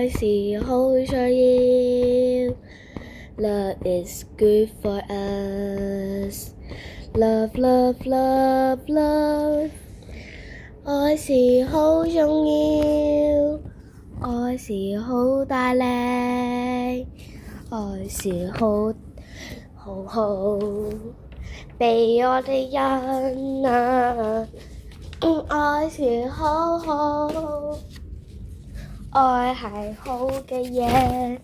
愛是好需要。Love is good for us. Love, love, love, love. 愛是好重要，愛是好大力，愛是好俾我哋人啊！愛是好，愛係好嘅嘢，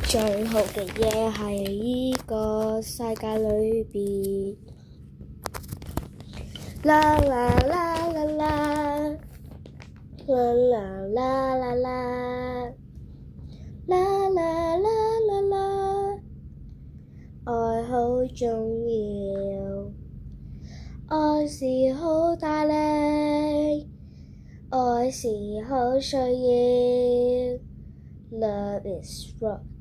最好嘅嘢喺呢個世界裏邊。啦啦啦啦啦，啦啦啦啦啦，啦啦啦啦啦，愛好重要，愛是好大力，愛是好需要。Love is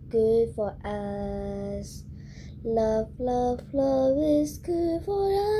good for us. Love, love, love is good for us.